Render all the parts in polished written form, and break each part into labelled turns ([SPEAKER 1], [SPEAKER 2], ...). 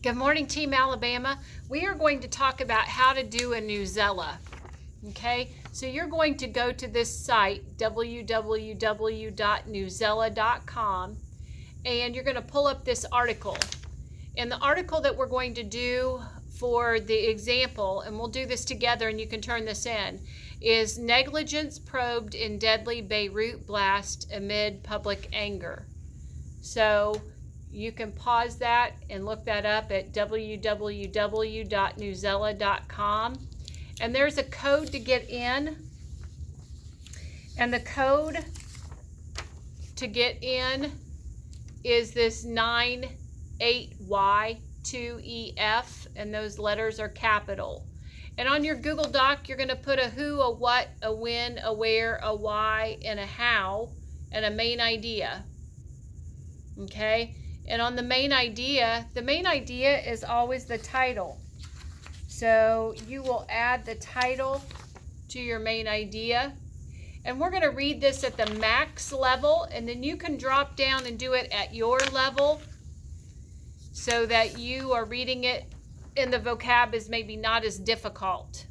[SPEAKER 1] Good morning, Team Alabama. We are going to talk about how to do a Newsela. Okay, so you're going to go to this site, www.newsela.com, and you're going to pull up this article. And the article that we're going to do for the example, and we'll do this together and you can turn this in, is negligence probed in deadly Beirut blast amid public anger. So you can pause that and look that up at www.newsela.com. And there's a code to get in. And the code to get in is this 98Y2EF, and those letters are capital. And on your Google Doc, you're going to put a who, a what, a when, a where, a why, and a how, and a main idea. Okay? And on the main idea is always the title. So you will add the title to your main idea. And we're going to read this at the max level, and then you can drop down and do it at your level so that you are reading it and the vocab is maybe not as difficult.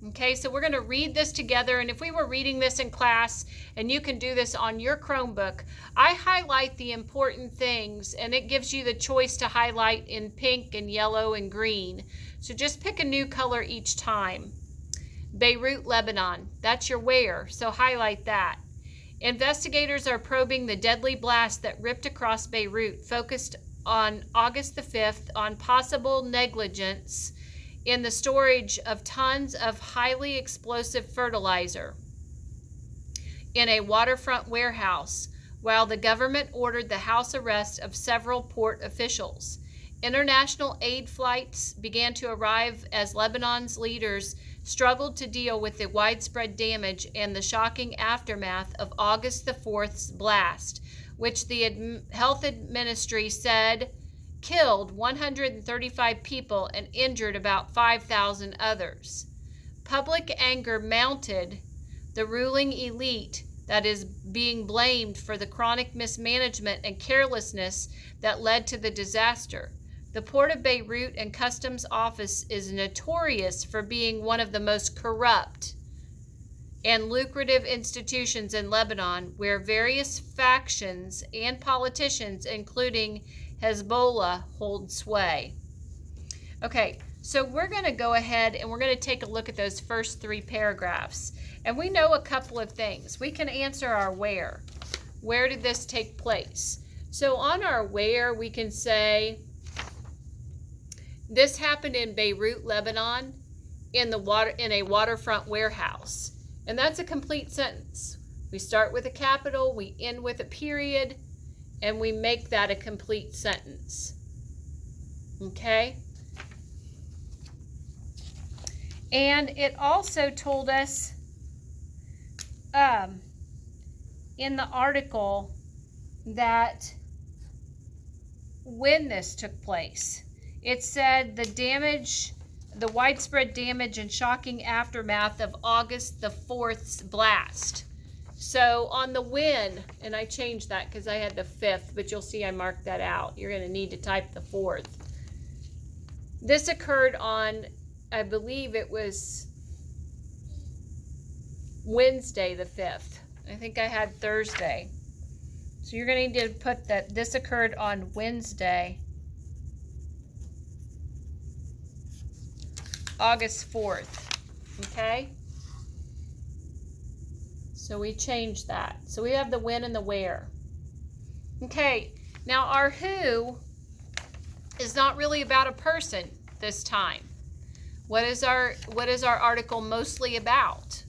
[SPEAKER 1] Okay, so we're going to read this together, and if we were reading this in class, and you can do this on your Chromebook, I highlight the important things, and it gives you the choice to highlight in pink and yellow and green. So just pick a new color each time. Beirut, Lebanon, that's your where, so highlight that. Investigators are probing the deadly blast that ripped across Beirut, focused on August the 5th on possible negligence in the storage of tons of highly explosive fertilizer in a waterfront warehouse, while the government ordered the house arrest of several port officials. International aid flights began to arrive as Lebanon's leaders struggled to deal with the widespread damage and the shocking aftermath of August the 4th's blast, which the health ministry said killed 135 people and injured about 5,000 others. Public anger mounted the ruling elite that is being blamed for the chronic mismanagement and carelessness that led to the disaster. The Port of Beirut and Customs Office is notorious for being one of the most corrupt and lucrative institutions in Lebanon, where various factions and politicians, including Hezbollah, hold sway. Okay, so we're going to go ahead and we're going to take a look at those first three paragraphs. And we know a couple of things. We can answer our where. Where did this take place? So on our where, we can say, this happened in Beirut, Lebanon, in a waterfront warehouse. And that's a complete sentence. We start with a capital, we end with a period, and we make that a complete sentence. Okay? And it also told us in the article that when this took place. It said the widespread damage and shocking aftermath of August the 4th's blast. So on the when, and I changed that because I had the 5th, but you'll see I marked that out. You're going to need to type the 4th. This occurred on, I believe it was Wednesday the 5th. I think I had Thursday. So you're going to need to put that this occurred on Wednesday, August 4th, okay? So we changed that. So we have the when and the where. Okay, now our who is not really about a person this time. What is our article mostly about?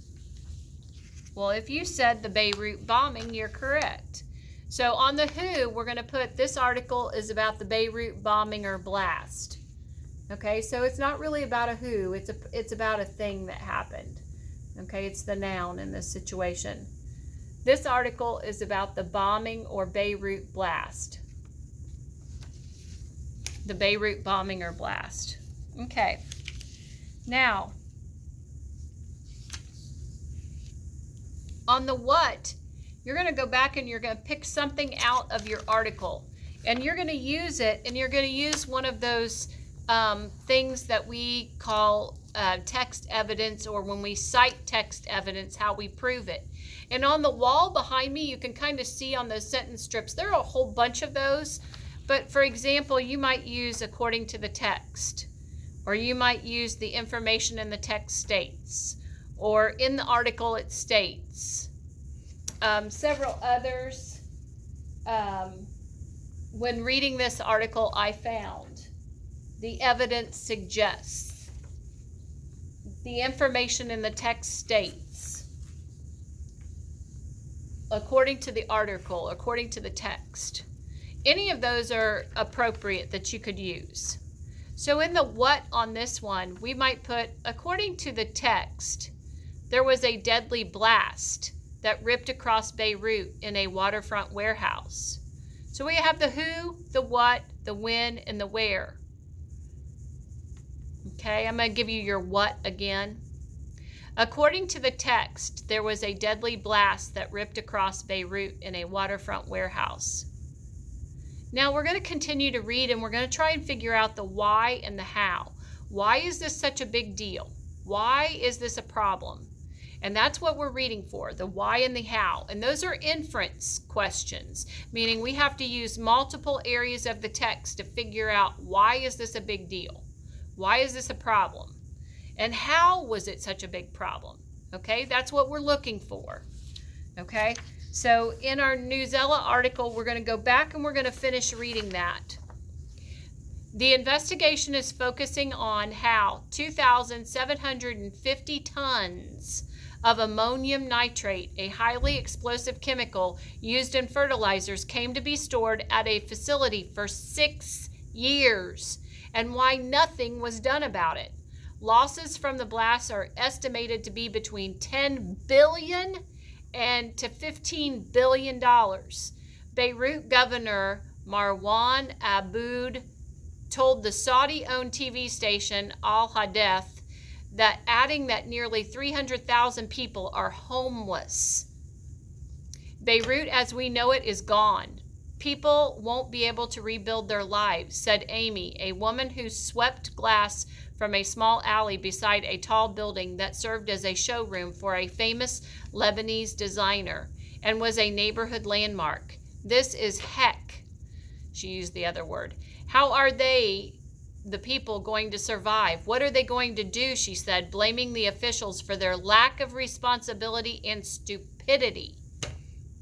[SPEAKER 1] Well, if you said the Beirut bombing, you're correct. So on the who, we're going to put this article is about the Beirut bombing or blast. Okay, so it's not really about a who, it's about a thing that happened. Okay, it's the noun in this situation. This article is about the bombing or Beirut blast. The Beirut bombing or blast. Okay, now, on the what, you're going to go back and you're going to pick something out of your article. And you're going to use it, and you're going to use one of those things that we call text evidence, or when we cite text evidence, how we prove it. And on the wall behind me, you can kind of see on those sentence strips, there are a whole bunch of those. But for example, you might use according to the text, or you might use the information in the text states, or in the article it states. Several others. When reading this article, I found the evidence suggests, the information in the text states, according to the article, according to the text. Any of those are appropriate that you could use. So in the what on this one, we might put, according to the text, there was a deadly blast that ripped across Beirut in a waterfront warehouse. So we have the who, the what, the when, and the where. Okay, I'm going to give you your what again. According to the text, there was a deadly blast that ripped across Beirut in a waterfront warehouse. Now we're going to continue to read, and we're going to try and figure out the why and the how. Why is this such a big deal? Why is this a problem? And that's what we're reading for, the why and the how. And those are inference questions, meaning we have to use multiple areas of the text to figure out, why is this a big deal? Why is this a problem? And how was it such a big problem? Okay, that's what we're looking for. Okay, so in our Newsela article, we're going to go back and we're going to finish reading that. The investigation is focusing on how 2,750 tons of ammonium nitrate, a highly explosive chemical used in fertilizers, came to be stored at a facility for 6 years, and why nothing was done about it. Losses from the blast are estimated to be between $10 billion and to $15 billion. Beirut Governor Marwan Aboud told the Saudi-owned TV station Al Hadith that, adding that nearly 300,000 people are homeless. Beirut as we know it is gone. People won't be able to rebuild their lives, said Amy, a woman who swept glass from a small alley beside a tall building that served as a showroom for a famous Lebanese designer and was a neighborhood landmark. This is heck. She used the other word. How are they, the people, going to survive? What are they going to do? She said, blaming the officials for their lack of responsibility and stupidity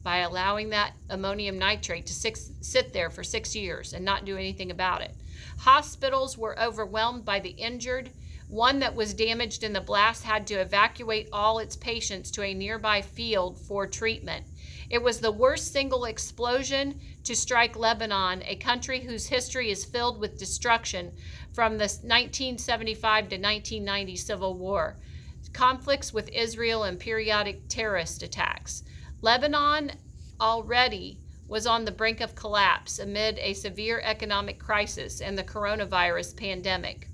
[SPEAKER 1] by allowing that ammonium nitrate to sit there for 6 years and not do anything about it. Hospitals were overwhelmed by the injured. One that was damaged in the blast had to evacuate all its patients to a nearby field for treatment. It was the worst single explosion to strike Lebanon, a country whose history is filled with destruction from the 1975 to 1990 Civil War, conflicts with Israel, and periodic terrorist attacks. Lebanon already was on the brink of collapse amid a severe economic crisis and the coronavirus pandemic.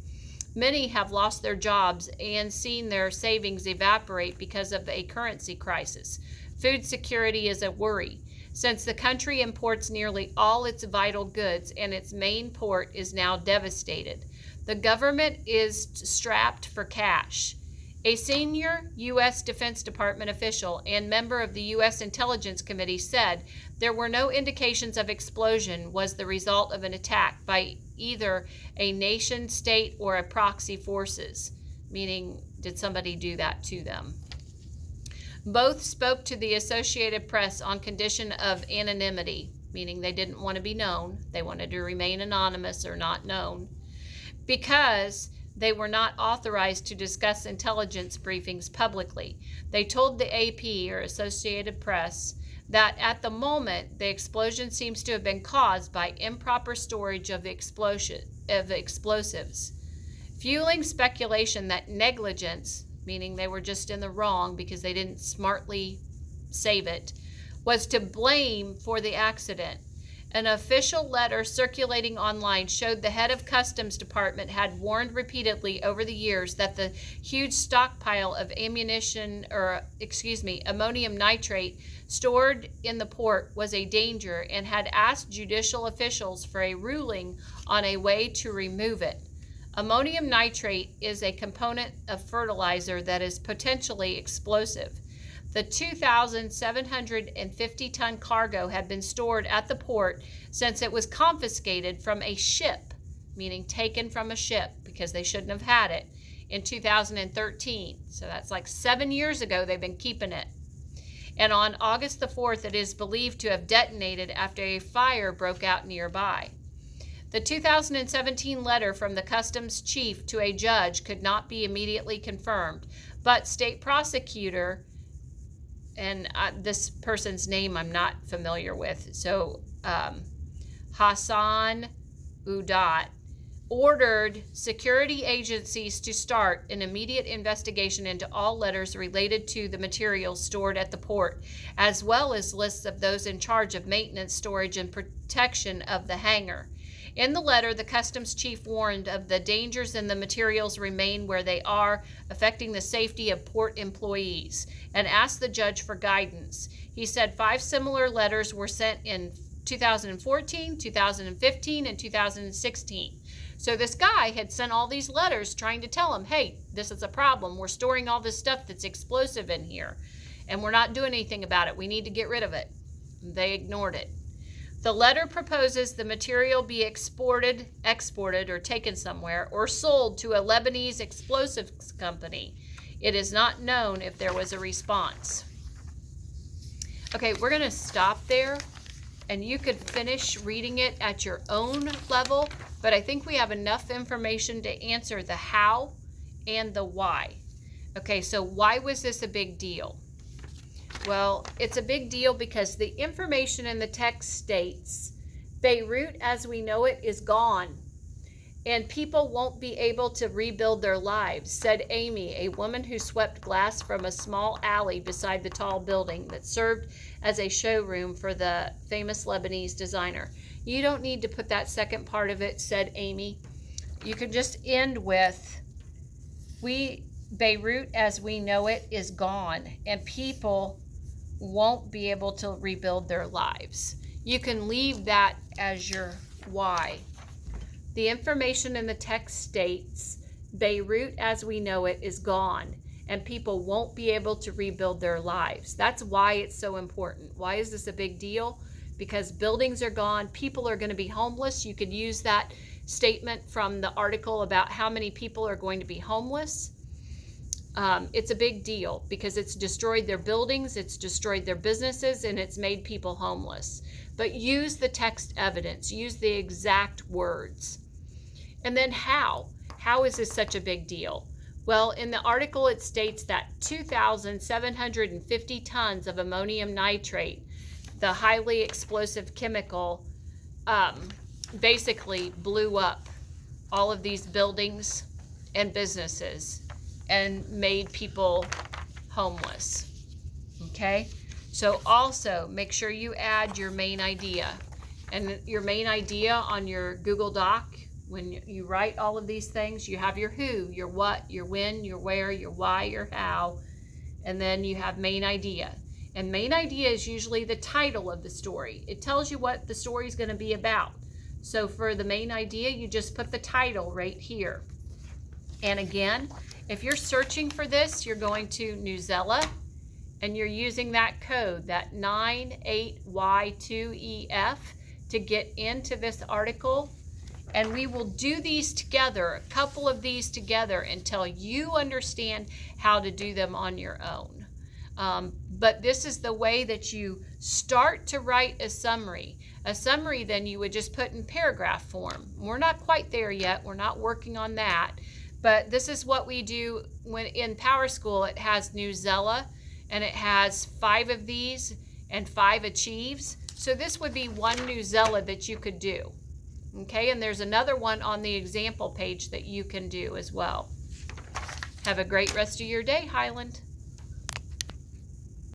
[SPEAKER 1] Many have lost their jobs and seen their savings evaporate because of a currency crisis. Food security is a worry, since the country imports nearly all its vital goods and its main port is now devastated. The government is strapped for cash. A senior U.S. Defense Department official and member of the U.S. Intelligence Committee said there were no indications of explosion was the result of an attack by either a nation state or a proxy forces, meaning did somebody do that to them. Both spoke to the Associated Press on condition of anonymity, meaning they didn't want to be known. They wanted to remain anonymous or not known, because they were not authorized to discuss intelligence briefings publicly. They told the AP, or Associated Press, that at the moment the explosion seems to have been caused by improper storage of explosives, fueling speculation that negligence, meaning they were just in the wrong because they didn't smartly save it, was to blame for the accident. An official letter circulating online showed the head of Customs Department had warned repeatedly over the years that the huge stockpile of ammonium nitrate stored in the port was a danger and had asked judicial officials for a ruling on a way to remove it. Ammonium nitrate is a component of fertilizer that is potentially explosive. The 2,750-ton cargo had been stored at the port since it was confiscated from a ship, meaning taken from a ship because they shouldn't have had it, in 2013. So that's like 7 years ago they've been keeping it. And on August the 4th, it is believed to have detonated after a fire broke out nearby. The 2017 letter from the customs chief to a judge could not be immediately confirmed, but state prosecutor, and this person's name I'm not familiar with, so Hassan Udat, ordered security agencies to start an immediate investigation into all letters related to the materials stored at the port, as well as lists of those in charge of maintenance, storage, and protection of the hangar. In the letter, the customs chief warned of the dangers and the materials remain where they are, affecting the safety of port employees, and asked the judge for guidance. He said 5 similar letters were sent in 2014, 2015, and 2016. So this guy had sent all these letters trying to tell him, hey, this is a problem. We're storing all this stuff that's explosive in here, and we're not doing anything about it. We need to get rid of it. They ignored it. The letter proposes the material be exported or taken somewhere, or sold to a Lebanese explosives company. It is not known if there was a response. Okay, we're going to stop there, and you could finish reading it at your own level, but I think we have enough information to answer the how and the why. Okay, so why was this a big deal? Well, it's a big deal because the information in the text states, Beirut as we know it is gone, and people won't be able to rebuild their lives, said Amy, a woman who swept glass from a small alley beside the tall building that served as a showroom for the famous Lebanese designer. You don't need to put that second part of it, said Amy. You can just end with, Beirut as we know it is gone, and people won't be able to rebuild their lives. You can leave that as your why. The information in the text states, Beirut as we know it is gone, and people won't be able to rebuild their lives. That's why it's so important. Why is this a big deal? Because buildings are gone, people are going to be homeless. You could use that statement from the article about how many people are going to be homeless. It's a big deal because it's destroyed their buildings, it's destroyed their businesses, and it's made people homeless. But use the text evidence, use the exact words. And then how? How is this such a big deal? Well, in the article it states that 2,750 tons of ammonium nitrate, the highly explosive chemical, basically blew up all of these buildings and businesses and made people homeless. Okay? So also make sure you add your main idea. And your main idea on your Google Doc, when you write all of these things, you have your who, your what, your when, your where, your why, your how, and then you have main idea. And main idea is usually the title of the story. It tells you what the story is going to be about. So for the main idea, you just put the title right here. And again, if you're searching for this, you're going to Newsela, and you're using that code, that 98Y2EF, to get into this article. And we will do these together, a couple of these together, until you understand how to do them on your own. But this is the way that you start to write a summary. A summary then you would just put in paragraph form. We're not quite there yet. We're not working on that. But this is what we do when in Power School. It has Newsela, and it has 5 of these and 5 achieves. So this would be one Newsela that you could do. Okay, and there's another one on the example page that you can do as well. Have a great rest of your day, Highland.